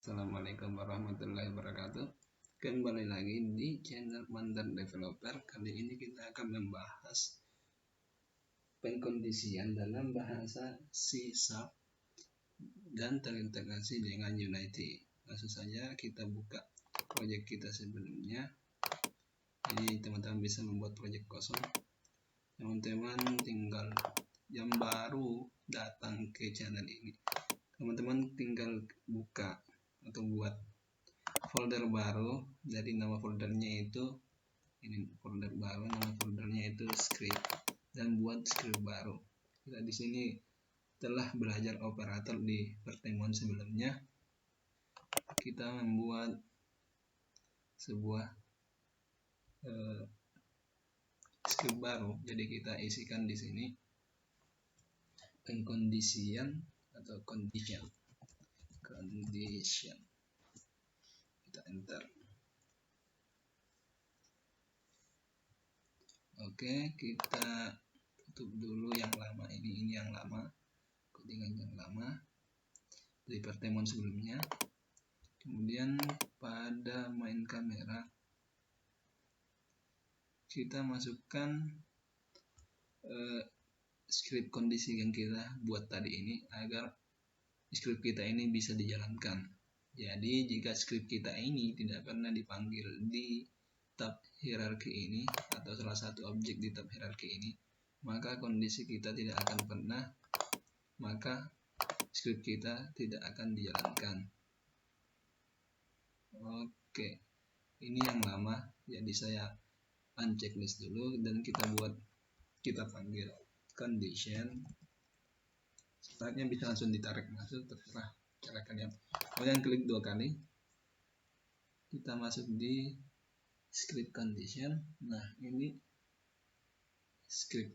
Assalamualaikum warahmatullahi wabarakatuh. Kembali lagi di channel Mandan Developer. Kali ini kita akan membahas pengkondisian dalam bahasa C# dan terintegrasi dengan Unity. Langsung saja kita buka proyek kita sebelumnya. Jadi teman-teman bisa membuat proyek kosong. Teman-teman tinggal yang baru datang ke channel ini, teman-teman tinggal buka atau buat folder baru. Jadi nama foldernya itu ini, folder baru, nama foldernya itu script, dan buat script baru. Kita di sini telah belajar operator di pertemuan sebelumnya. Kita membuat sebuah script baru. Jadi kita isikan di sini pengkondisian atau condition. Kita enter. Oke, kita tutup dulu yang lama ini yang lama, codingan yang lama dari pertemuan sebelumnya. Kemudian pada main kamera kita masukkan script kondisi yang kita buat tadi ini agar script kita ini bisa dijalankan. Jadi jika script kita ini tidak pernah dipanggil di tab hierarki ini atau salah satu objek di tab hierarki ini, maka kondisi kita tidak akan pernah, maka script kita tidak akan dijalankan. Oke, ini yang lama, jadi saya unchecklist dulu dan kita panggil condition. Startnya bisa langsung ditarik masuk, terserah cara kalian. Kemudian klik 2 kali, kita masuk di script condition. Nah, ini script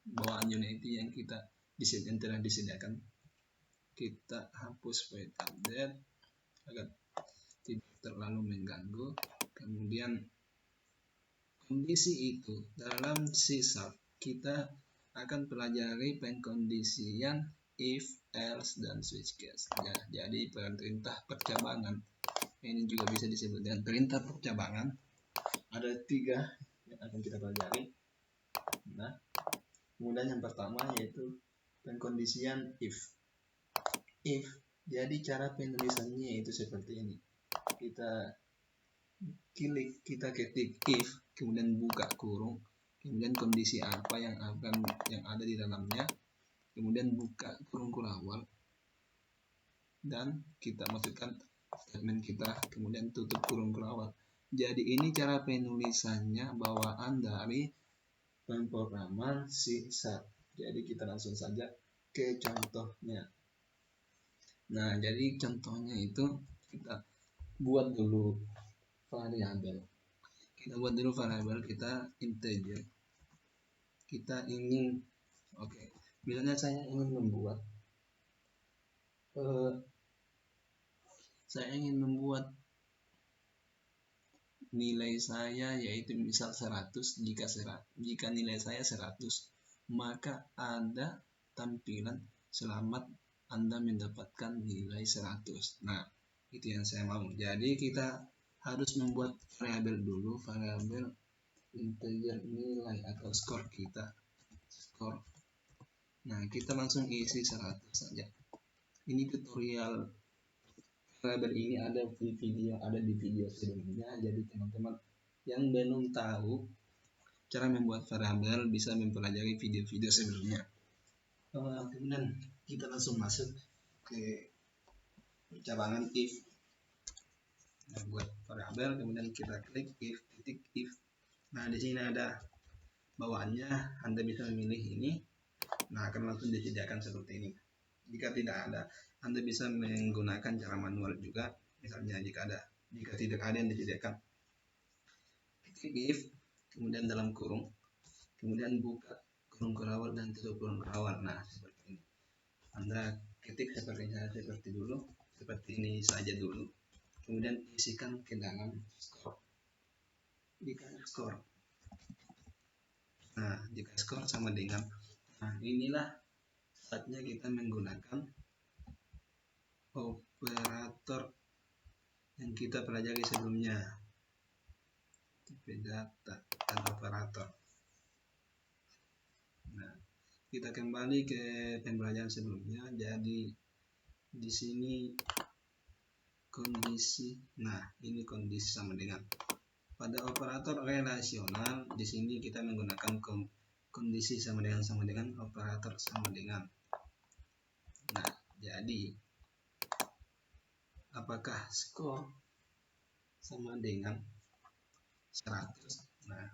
bawaan Unity yang telah disediakan. Kita hapus void update agar tidak terlalu mengganggu. Kemudian kondisi itu dalam C# kita akan pelajari pengkondisian if, else, dan switch case. Ya, jadi perintah percabangan ini juga bisa disebut dengan perintah percabangan. Ada 3 yang akan kita pelajari. Nah, kemudian yang pertama yaitu pengkondisian if. Jadi cara penulisannya itu seperti ini. Kita ketik if, kemudian buka kurung, kemudian kondisi apa yang ada di dalamnya, kemudian buka kurung kurawal, dan kita masukkan statement kita, kemudian tutup kurung kurawal. Jadi ini cara penulisannya bawaan dari pemrograman C#. Jadi kita langsung saja ke contohnya. Nah, jadi contohnya itu kita buat dulu variabel. Kita integer. Kita ingin, misalnya saya ingin membuat nilai saya yaitu misal 100. Jika nilai saya 100, maka ada tampilan selamat Anda mendapatkan nilai 100. Nah, itu yang saya mau. Jadi kita harus membuat variabel dulu, variabel integer nilai atau skor kita. Nah, kita langsung isi 100 saja. Ini tutorial variabel ini ada di video sebelumnya. Jadi teman-teman yang belum tahu cara membuat variabel bisa mempelajari video-video sebelumnya. Kemudian kita langsung masuk ke cabangan if. Nah, buat variabel, kemudian kita klik if. Nah, di sini ada bawaannya, Anda bisa memilih ini. Nah, akan langsung disediakan seperti ini. Jika tidak ada, Anda bisa menggunakan cara manual juga. Misalnya jika tidak ada yang disediakan, klik if, kemudian dalam kurung, kemudian buka kurung kurawal dan tutup kurung kurawal. Nah, seperti ini. Anda ketik seperti ini saja dulu. Kemudian isikan ke dalam skor. Jika skor sama dengan, inilah saatnya kita menggunakan operator yang kita pelajari sebelumnya, tipe data dan operator. Nah, kita kembali ke pembelajaran sebelumnya. Jadi di sini kondisi, nah ini kondisi sama dengan. Pada operator relasional di sini kita menggunakan kondisi sama dengan operator sama dengan. Nah, jadi apakah skor sama dengan 100? Nah,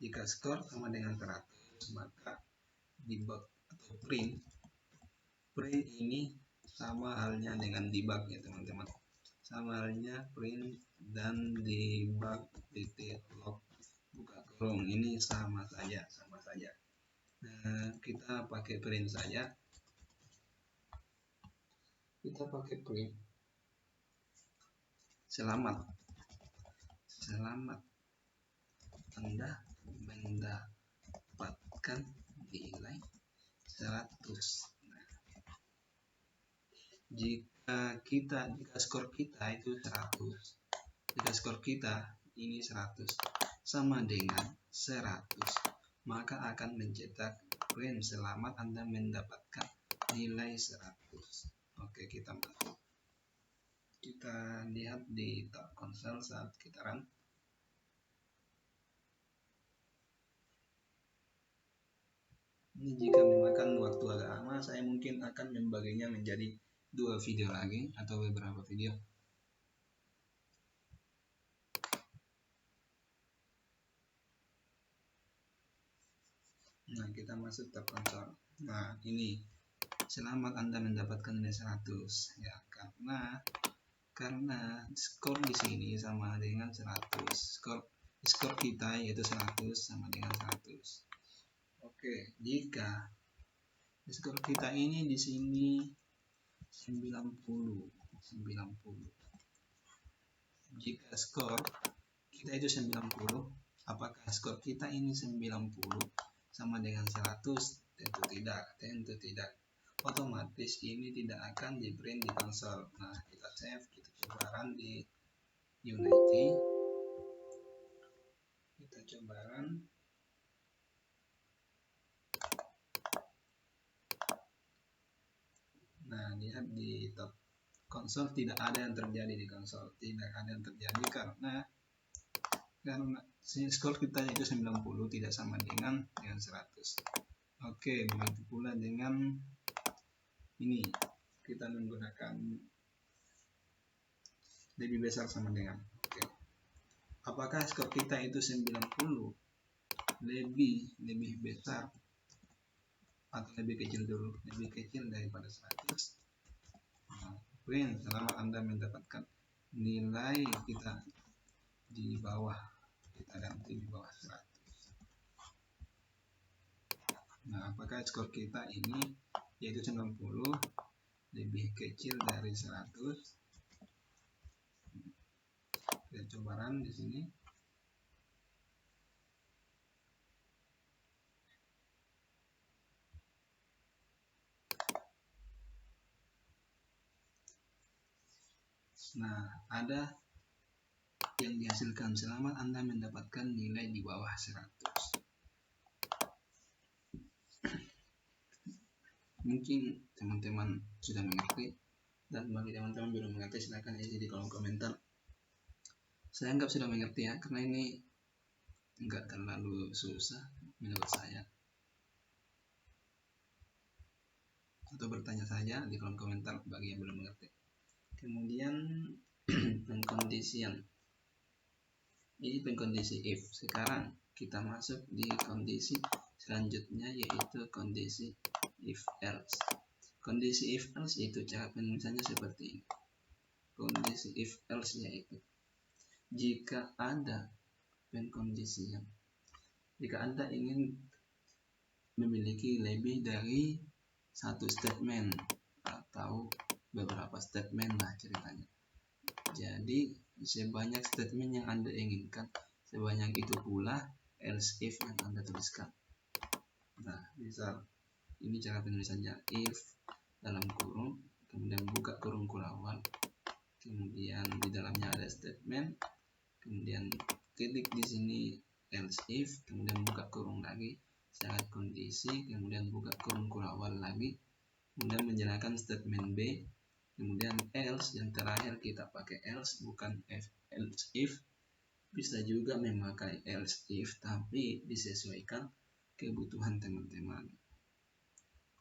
jika skor sama dengan 100, maka debug atau print ini sama halnya dengan debug ya teman-teman. Sama halnya print dan debug log buka kurung, ini sama saja. Nah, kita pakai print saja. Kita pakai print selamat Anda mendapatkan nilai 100. Nah, jika skor kita itu 100, jika skor kita ini 100 sama dengan 100, maka akan mencetak print selamat Anda mendapatkan nilai 100. Oke, kita masuk. Kita lihat di tab konsol saat kita run. Ini jika memakan waktu agak lama, saya mungkin akan membaginya menjadi 2 video lagi atau beberapa video. Nah, kita masuk tab konsol. Nah, ini selamat Anda mendapatkan nilai 100 ya, karena skor di sini sama dengan 100. Skor kita yaitu 100 sama dengan 100. Oke, jika skor kita ini di sini 90. Jika skor kita itu 90, apakah skor kita ini 90 sama dengan 100? Tentu tidak. Otomatis ini tidak akan di print di konsol. Nah, kita save, kita coba run di Unity. Kita coba run. Nah, lihat di tab konsol tidak ada yang terjadi di konsol. Tidak ada yang terjadi karena skor kita itu 90 tidak sama dengan 100. Oke, begitu pula dengan ini. Kita menggunakan lebih besar sama dengan. Oke. Apakah skor kita itu 90 lebih besar atau lebih kecil dulu? Lebih kecil daripada 100. Nah, print selama Anda mendapatkan nilai kita di bawah, kita ganti di bawah 100. Nah, apakah skor kita ini yaitu 90 lebih kecil dari 100? Kita coba run di sini. Nah, ada yang dihasilkan selama Anda mendapatkan nilai di bawah 100. Mungkin teman-teman sudah mengerti, dan bagi teman-teman belum mengerti silahkan isi di kolom komentar. Saya anggap sudah mengerti ya, karena ini enggak terlalu susah menurut saya. Atau bertanya saja di kolom komentar bagi yang belum mengerti. Kemudian pengkondisian. Ini pengkondisi if. Sekarang kita masuk di kondisi selanjutnya, yaitu kondisi if else. Kondisi if else itu cara penulisannya seperti ini. Kondisi if else yaitu jika ada pengkondisian, jika Anda ingin memiliki lebih dari satu statement atau beberapa statement lah ceritanya. Jadi sebanyak statement yang Anda inginkan, sebanyak itu pula else if yang Anda tuliskan. Nah, misal ini cara penulisannya, if dalam kurung kemudian buka kurung awal, kemudian di dalamnya ada statement, kemudian ketik di sini else if, kemudian buka kurung lagi, syarat kondisi, kemudian buka kurung awal lagi, kemudian menjalankan statement B, kemudian else, yang terakhir kita pakai else bukan else if. Bisa juga memakai else if tapi disesuaikan kebutuhan teman-teman.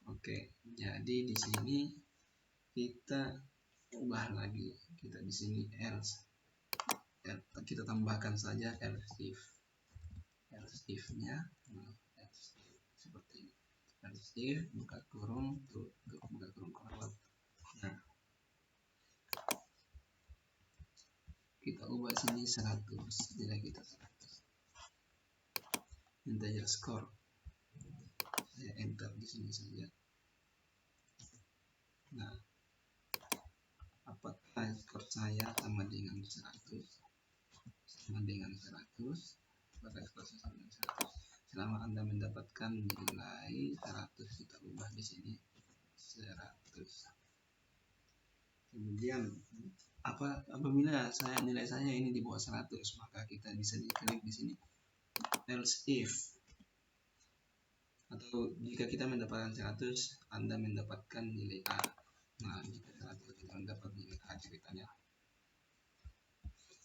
Oke, jadi di sini kita ubah lagi, kita di sini else, kita tambahkan saja else if-nya, else if seperti ini, else if buka kurung buka kurung awal. Nah, kita ubah sini 100, nilai kita 100, integer score, saya enter di sini saja. Nah, apakah skor saya sama dengan 100? Sama dengan 100. Apakah skor saya sama dengan 100? Selama Anda mendapatkan nilai 100, kita ubah di sini 100. Kemudian apabila nilai saya ini di bawah 100, maka kita bisa diklik di sini else if. Atau jika kita mendapatkan 100, Anda mendapatkan nilai A. Nah, jika 100 kita mendapat nilai A ceritanya.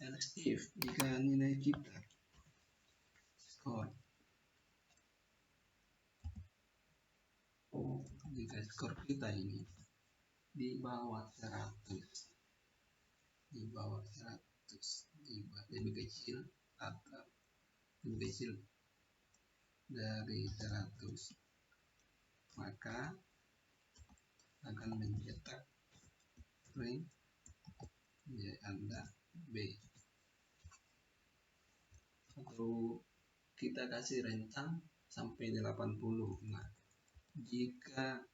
Else if, jika nilai kita skor kita ini di bawah 100, lebih kecil atau lebih kecil dari 100, maka akan mencetak string Anda B, atau kita kasih rentang sampai 80. Nah, jika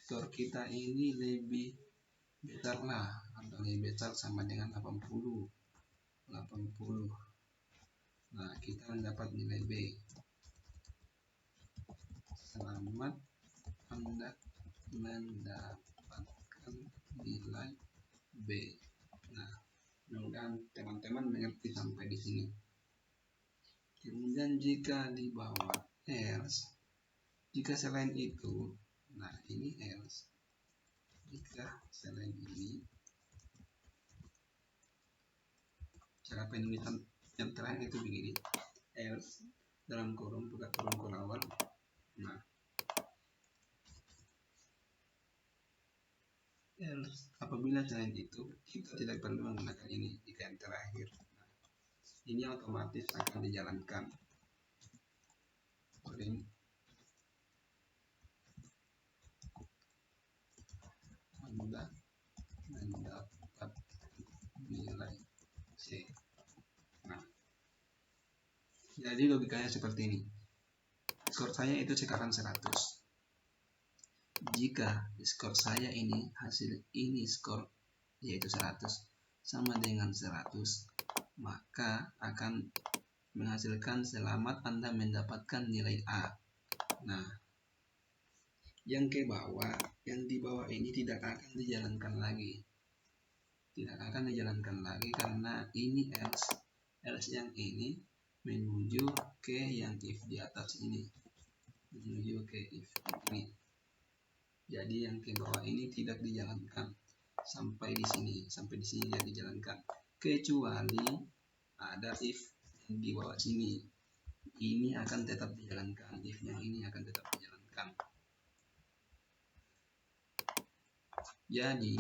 skor kita ini lebih besar lah, atau lebih besar sama dengan 80. Nah, kita mendapat nilai B. Selamat Anda mendapatkan nilai B. Nah, mudah-mudahan teman-teman mengerti sampai di sini. Kemudian jika di bawah else, jika selain itu, nah ini else. Jika selain ini, cara penulisan yang terakhir itu begini, else dalam kurung buka kurung awal. Nah, else apabila selain itu, kita tidak perlu menggunakan ini jika yang terakhir. Nah, ini otomatis akan dijalankan. Anda mendapat nilai C. Nah, jadi logikanya seperti ini. Skor saya itu sekarang 100. Jika skor saya ini, hasil ini skor yaitu 100 sama dengan 100, maka akan menghasilkan selamat Anda mendapatkan nilai A. Nah, yang ke bawah, yang di bawah ini tidak akan dijalankan lagi. Tidak akan dijalankan lagi karena ini else yang ini menuju ke yang if di atas ini. Menuju ke if ini. Jadi yang ke bawah ini tidak dijalankan sampai di sini tidak dijalankan, kecuali ada if yang di bawah sini. Ini akan tetap dijalankan, if yang ini akan tetap dijalankan. Jadi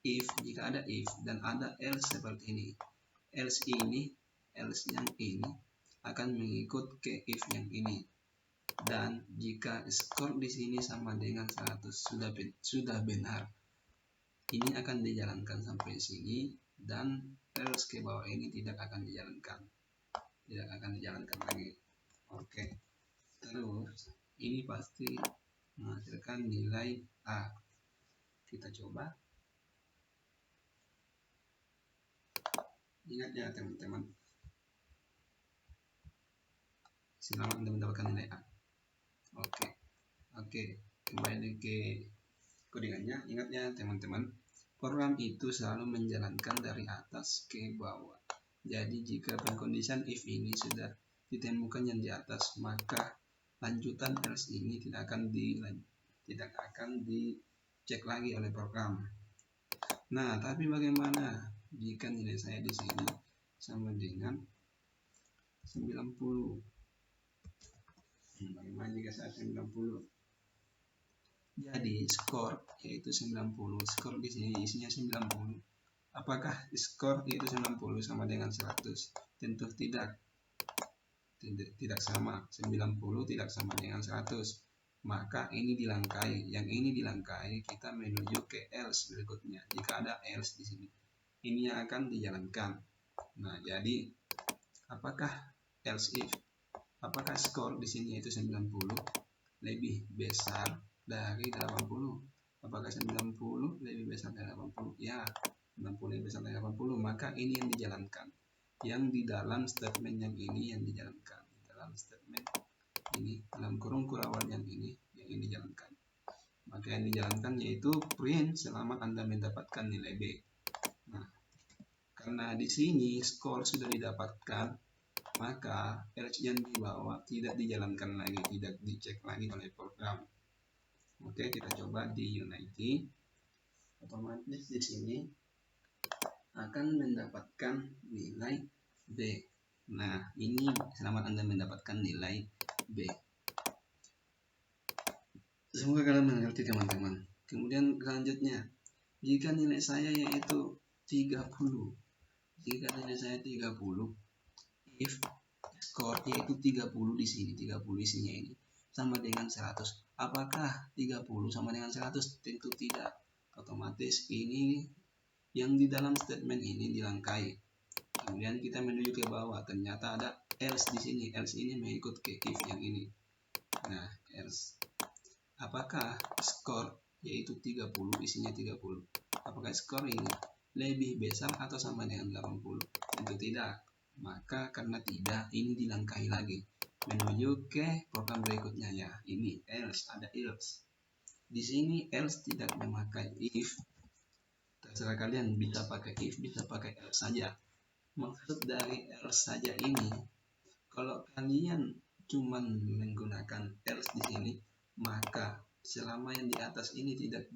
if, jika ada if dan ada else seperti ini, else yang ini akan mengikut ke if yang ini. Dan jika skor di sini sama dengan 100 sudah benar, ini akan dijalankan sampai sini, dan else ke bawah ini tidak akan dijalankan lagi. Oke, terus ini pasti menghasilkan nilai A. Kita coba. Ingat ya teman-teman, selamat Anda mendapatkan nilai A. Oke, kembali ke kodingannya. Ingat ya teman-teman, program itu selalu menjalankan dari atas ke bawah. Jadi jika pengkondisian if ini sudah ditemukan yang di atas, maka lanjutan else ini tidak akan dicek lagi oleh program. Nah, tapi bagaimana jika nilai saya di sini sama dengan 90? Bagaimana jika saya 90? Jadi skor yaitu 90. Skor di sini isinya 90. Apakah skor yaitu 90 sama dengan 100? Tentu tidak. Tidak sama. 90 tidak sama dengan 100. Maka ini dilangkai. Yang ini dilangkai, kita menuju ke else berikutnya. Jika ada else di sini, ini yang akan dijalankan. Nah, jadi apakah else if? Apakah skor di sini yaitu 90 lebih besar dari 80? Apakah 90 lebih besar dari 80? Ya, 90 lebih besar dari 80, maka ini yang dijalankan. Yang di dalam statement yang ini yang dijalankan. Dalam statement ini, dalam kurung kurawal yang ini dijalankan. Maka yang dijalankan yaitu print selama Anda mendapatkan nilai B. Nah, karena di sini skor sudah didapatkan, maka else yang di bawah tidak dijalankan lagi, tidak dicek lagi oleh program. Oke, kita coba di Unity. Otomatis di sini akan mendapatkan nilai B. Nah, ini selamat Anda mendapatkan nilai B. Semoga kalian mengerti teman-teman. Kemudian selanjutnya, jika nilai saya yaitu 30. Jika nilai saya 30, if skor yaitu 30 di sini, 30 isinya ini sama dengan 100. Apakah 30 sama dengan 100? Tentu tidak. Otomatis ini yang di dalam statement ini dilangkai. Kemudian kita menuju ke bawah, ternyata ada else di sini. Else ini mengikut ke if yang ini. Nah, else. Apakah skor yaitu 30 isinya 30? Apakah skor ini lebih besar atau sama dengan 80? Tentu tidak. Maka karena tidak, ini dilangkai lagi menuju ke program berikutnya ya. Ini else, ada else. Di sini else tidak memakai if. Terserah kalian, bisa pakai if, bisa pakai else saja. Maksud dari else saja ini, kalau kalian cuman menggunakan else di sini, maka selama yang di atas ini tidak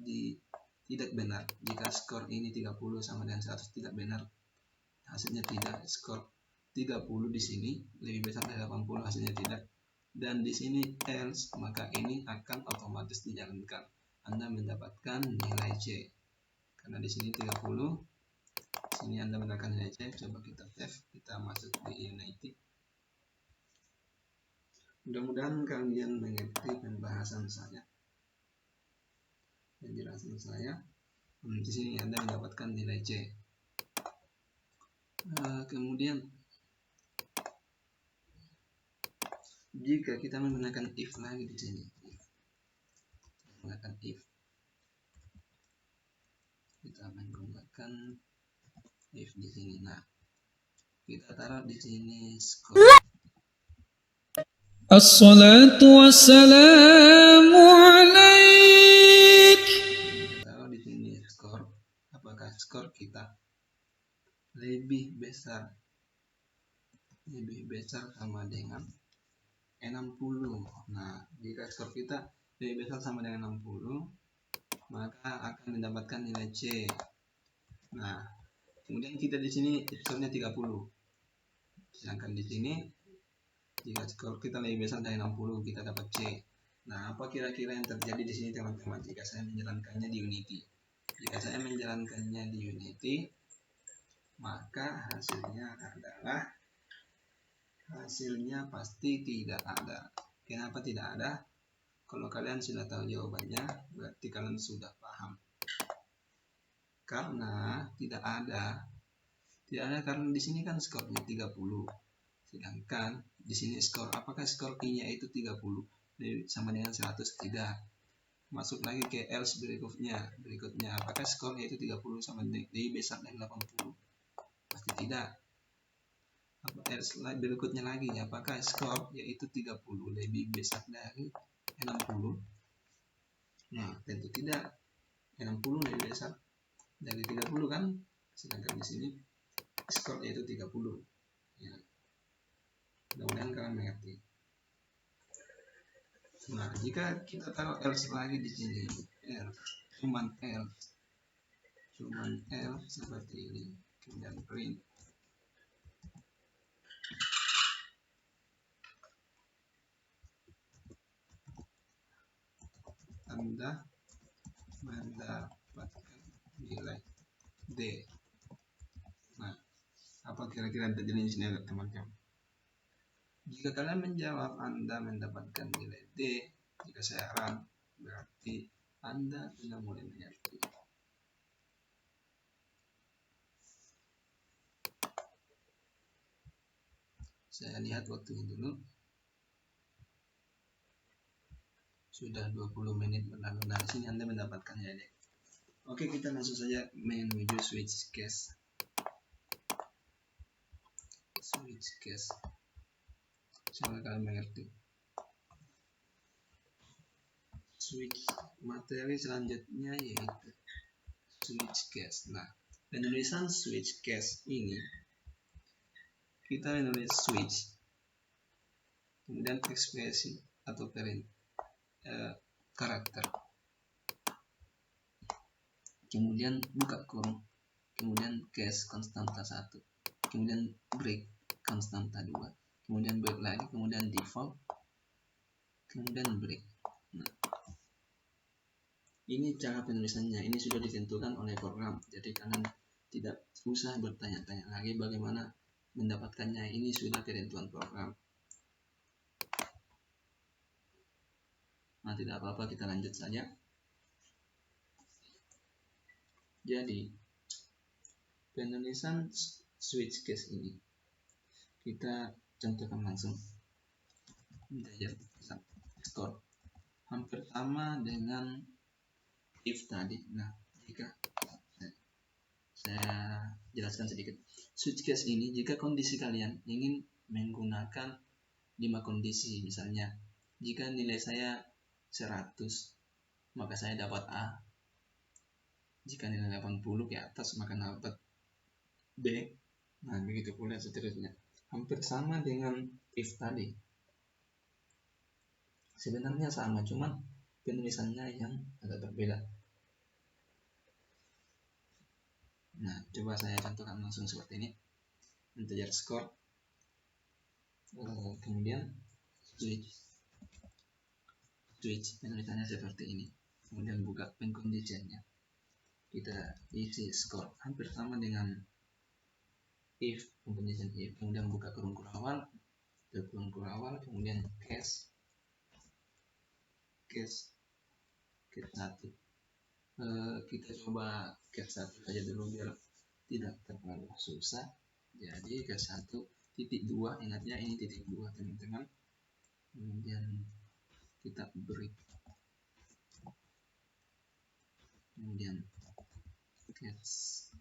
benar. Jika skor ini 30 sama dengan 100 tidak benar, hasilnya tidak. Skor 30 di sini lebih besar dari 80, hasilnya tidak. Dan di sini else, maka ini akan otomatis dijalankan. Anda mendapatkan nilai C. Karena di sini 30, sini Anda mendapatkan nilai C. Coba kita save, kita masuk di Unity. Mudah-mudahan kalian mengerti pembahasan saya, penjelasan saya. Di sini Anda mendapatkan nilai C. Kemudian jika kita menggunakan if lagi di sini, menggunakan if, kita menggunakan if di sini. Nah, kita taruh di sini skor. Assalatu wassalamu alaik. Taruh di sini skor. Apakah skor kita lebih besar sama dengan 60? Nah, jika skor kita lebih besar sama dengan 60, maka akan mendapatkan nilai C. Nah, kemudian kita di sini skornya 30. Sedangkan di sini jika skor kita lebih besar dari 60, kita dapat C. Nah, apa kira-kira yang terjadi di sini teman-teman jika saya menjalankannya di Unity? Jika saya menjalankannya di Unity, maka hasilnya pasti tidak ada. Kenapa tidak ada? Kalau kalian sudah tahu jawabannya, berarti kalian sudah paham. Karena tidak ada karena di sini kan skornya 30. Sedangkan di sini skor, apakah skor I-nya itu 30 sama dengan 100? Tidak. Masuk lagi ke else berikutnya, apakah skornya itu 30 sama lebih besar dari 80? Pasti tidak. Else berikutnya lagi, apakah skor yaitu 30 lebih besar dari 60? Nah, tentu tidak. 60 lebih besar. dari 30 kan, sedangkan di sini skornya itu 30 ya. Mudah-mudahan kalian mengerti. Nah, jika kita taruh else lagi di sini, cuman else seperti ini, kemudian print Anda mendapatkan nilai D. Nah, apa kira-kira terjadi di sini teman-teman? Jika kalian menjawab Anda mendapatkan nilai D, jika saya run, berarti Anda sudah mulai mengerti. Saya lihat waktunya dulu. Sudah 20 menit berlalu. Nah, di sini Anda mendapatkan nilai D. Oke, kita langsung saja menuju switch case. Switch case. Semoga kalian mengerti. Switch materi selanjutnya yaitu switch case. Nah, penulisan switch case ini kita menulis switch, kemudian ekspresi atau karakter, kemudian buka kurung, kemudian case konstanta 1, kemudian break konstanta 2, kemudian break lagi, kemudian default, kemudian break. Nah, ini cara penulisannya. Ini sudah ditentukan oleh program, jadi kalian tidak usah bertanya-tanya lagi bagaimana mendapatkannya. Ini sudah ketentuan program. Nah, tidak apa-apa, kita lanjut saja. Jadi penulisan switch case ini kita contohkan langsung. Integer store hampir sama dengan if tadi. Nah, jika saya jelaskan sedikit. Switch case ini jika kondisi kalian ingin menggunakan 5 kondisi, misalnya jika nilai saya 100 maka saya dapat A, jika nilai 80 ke atas maka dapat B. Nah, begitu pula seterusnya. Hampir sama dengan if tadi. Sebenarnya sama, cuman penulisannya yang agak berbeda. Nah, coba saya contohkan langsung seperti ini. Integer score, kemudian switch penulisannya seperti ini, kemudian buka pengkondisiannya, kita isi score hampir sama dengan if, pengkondisian if, kemudian buka kurung awal, kemudian case 1. Kita coba case 1 saja dulu biar tidak terlalu susah. Jadi case 1 titik 2, ingatnya ini titik 2 teman-teman. Kemudian kita break, kemudian case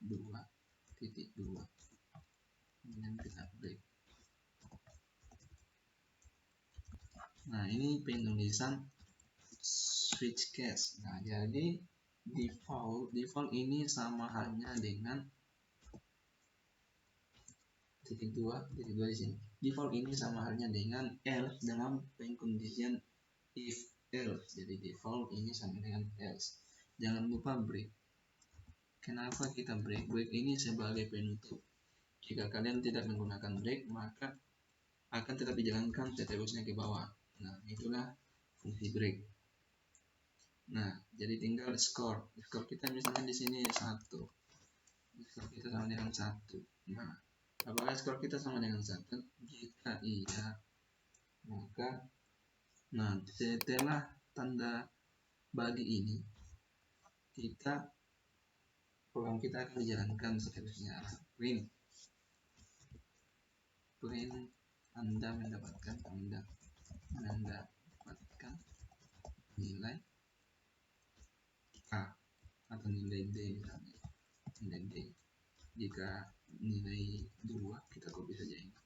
2 titik 2, kemudian kita break. Nah, ini penulisan switch case. Nah, jadi default ini sama halnya dengan titik 2 di sini. Default ini sama halnya dengan else dalam pengkondisian if else. Jadi default ini sama dengan else. Jangan lupa break. Kenapa kita break? Break ini sebagai penutup. Jika kalian tidak menggunakan break, maka akan tetap dijalankan seterusnya ke bawah. Nah, itulah fungsi break. Nah, jadi tinggal score kita misalnya di sini 1. Skor kita sama dengan 1. Nah, apakah skor kita sama dengan 1? Jika iya, maka setelah tanda bagi ini, program kita akan dijalankan seterusnya. Print Anda mendapatkan nilai A atau nilai D misalnya. Nilai D. Jika nilai 2 kita copy saja ini.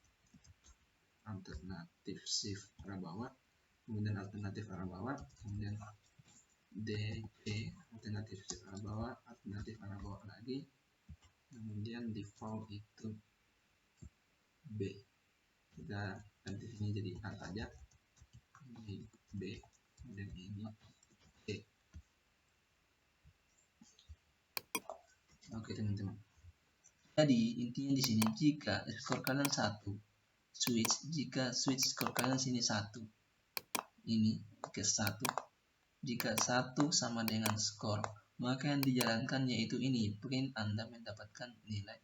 Alternatif shift arah bawah, kemudian alternatif arah bawah, kemudian DC, alternatif arah bawah, alternatif arah bawah lagi, kemudian default itu B. Kita ganti sini jadi A saja, ini B, kemudian ini E. Oke teman-teman. Jadi intinya di sini, jika skor kalian 1, jika switch skor kalian sini 1, ini ke 1, jika 1 sama dengan skor, maka yang dijalankan yaitu ini, print. Anda mendapatkan nilai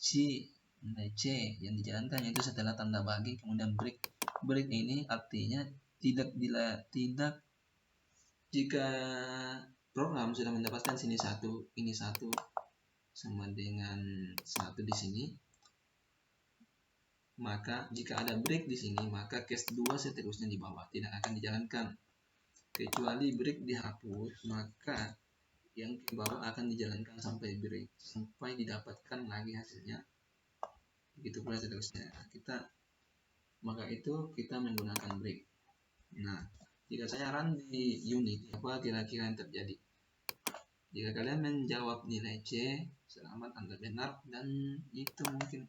C. Nilai C yang dijalankan yaitu setelah tanda bagi, kemudian break. Break ini artinya tidak jika program sudah mendapatkan sini 1, ini 1 sama dengan 1 di sini, maka jika ada break di sini, maka case 2 seterusnya di bawah tidak akan dijalankan. Kecuali break dihapus, maka yang ke bawah akan dijalankan sampai break, sampai didapatkan lagi hasilnya. Begitu pula seterusnya. Maka itu kita menggunakan break. Nah, jika saya run di unit, apa kira-kira yang terjadi? Jika kalian menjawab nilai C, selamat, Anda benar, dan itu mungkin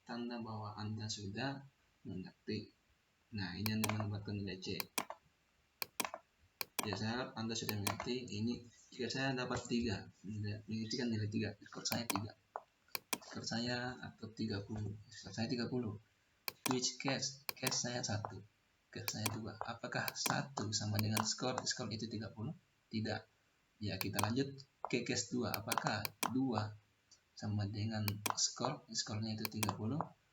tanda bahwa Anda sudah mengerti. Nah, ini Anda mendapatkan nilai C. Ya, saya harap Anda sudah mengerti. Ini jika saya dapat 3, mengisikan nilai 3, skor saya 3. Skor saya atau 30. Skor saya 30. Switch case saya 1. Case saya 2. Apakah 1 sama dengan skor itu 30? Tidak. Ya, kita lanjut ke case 2. Apakah 2 sama dengan skornya itu 30?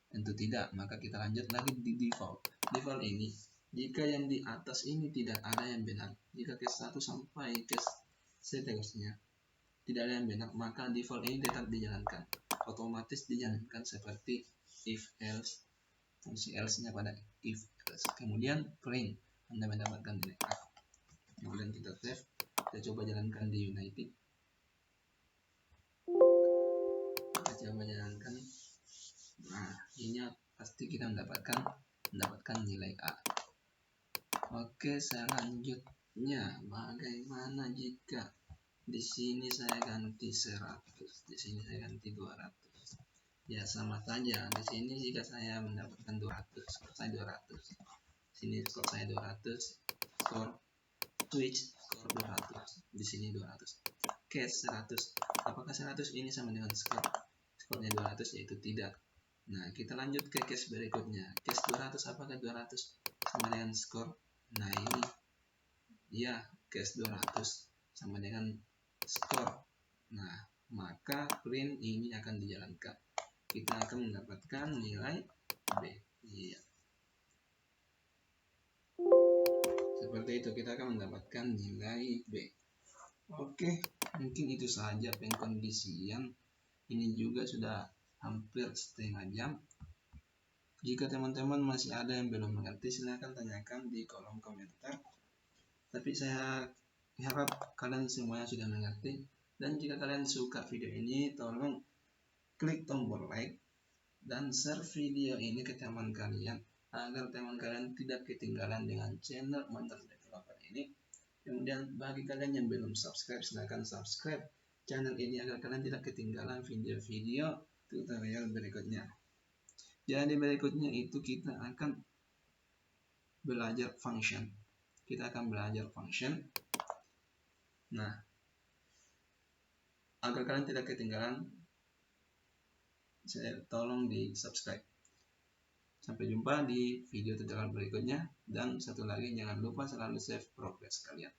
Tentu tidak. Maka kita lanjut lagi di default. Default ini, jika yang di atas ini tidak ada yang benar, jika case 1 sampai case seterusnya tidak ada yang benar, maka default ini tetap dijalankan. Otomatis dijalankan seperti if else, fungsi else nya pada if else. Kemudian print, Anda mendapatkan nilai A. Kemudian kita save, kita coba jalankan di Unity. Kita coba jalankan. Nah, ini pasti kita mendapatkan nilai A. Oke, selanjutnya bagaimana jika di sini saya ganti 100, di sini saya ganti 200. Ya, sama saja. Di sini jika saya mendapatkan 200, skor saya 200. Sini skor saya 200, skor switch skor 200. Di sini 200. Case 100. Apakah 100 ini sama dengan skornya 200? Yaitu tidak. Nah, kita lanjut ke case berikutnya. Case 200, apakah 200 sama dengan skor? Nah, ini ya, case 200 sama dengan skor. Nah, maka print ini akan dijalankan. Kita akan mendapatkan nilai B. Iya. Seperti itu, kita akan mendapatkan nilai B. Oke, mungkin itu saja pengkondisian. Ini juga sudah hampir setengah jam. Jika teman-teman masih ada yang belum mengerti, silahkan tanyakan di kolom komentar. Tapi saya harap kalian semuanya sudah mengerti. Dan jika kalian suka video ini, tolong klik tombol like dan share video ini ke teman kalian, agar teman kalian tidak ketinggalan dengan channel Monster Developer ini. Kemudian bagi kalian yang belum subscribe, silahkan subscribe channel ini agar kalian tidak ketinggalan video-video tutorial berikutnya. Jadi berikutnya itu kita akan belajar function. Nah, agar kalian tidak ketinggalan, saya tolong di subscribe. Sampai jumpa di video tutorial berikutnya. Dan satu lagi, jangan lupa selalu save progress kalian.